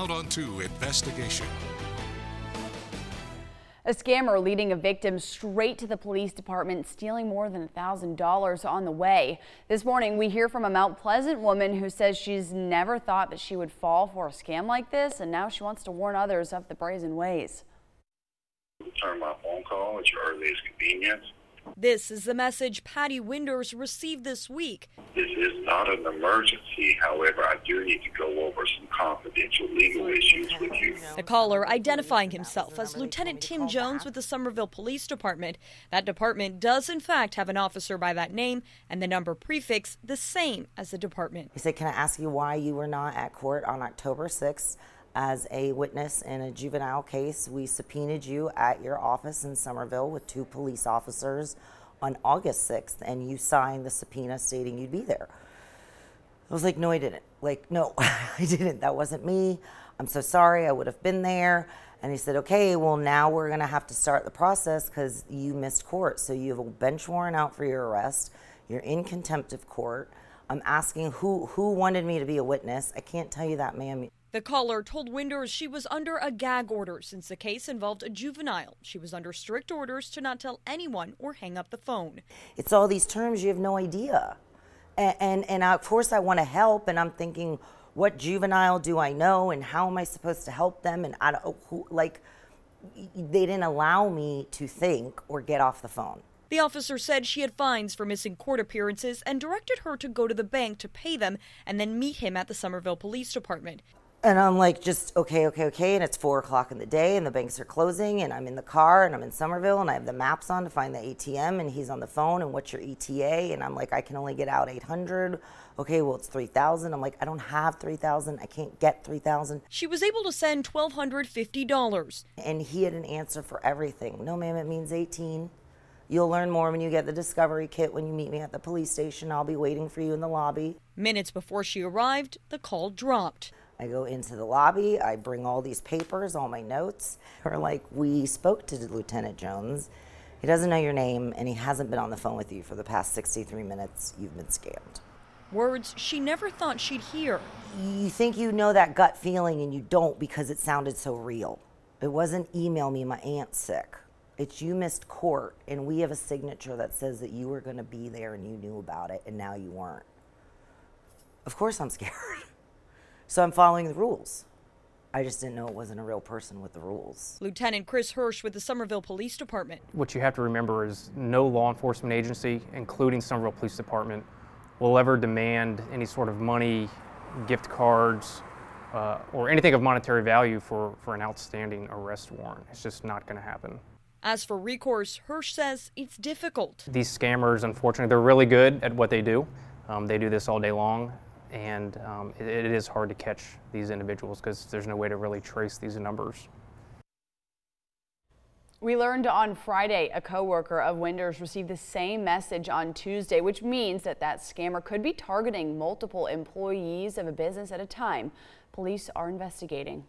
Out on 2 investigation. A scammer leading a victim straight to the police department, stealing more than $1,000 on the way. This morning, we hear from a Mount Pleasant woman who says she's never thought that she would fall for a scam like this, and now she wants to warn others of the brazen ways. Return my phone call at your earliest convenience. This is the message Patty Winders received this week. This is not an emergency. However, I do need to go over some confidential legal issues with you. The caller identifying himself as Lieutenant Tim Jones with the Summerville Police Department. That department does in fact have an officer by that name and the number prefix the same as the department. He said, "Can I ask you why you were not at court on October 6th as a witness in a juvenile case? We subpoenaed you at your office in Summerville with 2 police officers on August 6th, and you signed the subpoena stating you'd be there." I was like, "No, I didn't." Like, "No, I didn't. That wasn't me. I'm so sorry. I would have been there." And he said, "Okay, well, now we're going to have to start the process because you missed court. So you have a bench warrant out for your arrest. You're in contempt of court. I'm asking who wanted me to be a witness. I can't tell you that, ma'am." The caller told Winders she was under a gag order since the case involved a juvenile. She was under strict orders to not tell anyone or hang up the phone. It's all these terms you have no idea. And of course I want to help, and I'm thinking, what juvenile do I know and how am I supposed to help them? And I don't, they didn't allow me to think or get off the phone. The officer said she had fines for missing court appearances and directed her to go to the bank to pay them and then meet him at the Summerville Police Department. And I'm like, just okay. And it's 4 o'clock in the day and the banks are closing and I'm in the car and I'm in Summerville and I have the maps on to find the ATM and he's on the phone and what's your ETA? And I'm like, I can only get out 800. Okay, well, it's 3,000. I'm like, I don't have 3,000. I can't get 3,000. She was able to send $1,250. And he had an answer for everything. "No, ma'am, it means 18. You'll learn more when you get the discovery kit when you meet me at the police station. I'll be waiting for you in the lobby." Minutes before she arrived, the call dropped. I go into the lobby, I bring all these papers, all my notes. Or like, "We spoke to Lieutenant Jones. He doesn't know your name and he hasn't been on the phone with you for the past 63 minutes. You've been scammed." Words she never thought she'd hear. You think you know that gut feeling and you don't because it sounded so real. It wasn't "email me, my aunt's sick." It's "you missed court and we have a signature that says that you were going to be there and you knew about it and now you weren't." Of course I'm scared. So I'm following the rules. I just didn't know it wasn't a real person with the rules. Lieutenant Chris Hirsch with the Summerville Police Department. What you have to remember is no law enforcement agency, including Summerville Police Department, will ever demand any sort of money, gift cards, or anything of monetary value for an outstanding arrest warrant. It's just not going to happen. As for recourse, Hirsch says it's difficult. These scammers, unfortunately, they're really good at what they do. They do this all day long. And it is hard to catch these individuals because there's no way to really trace these numbers. We learned on Friday a co-worker of Winders received the same message on Tuesday, which means that scammer could be targeting multiple employees of a business at a time. Police are investigating.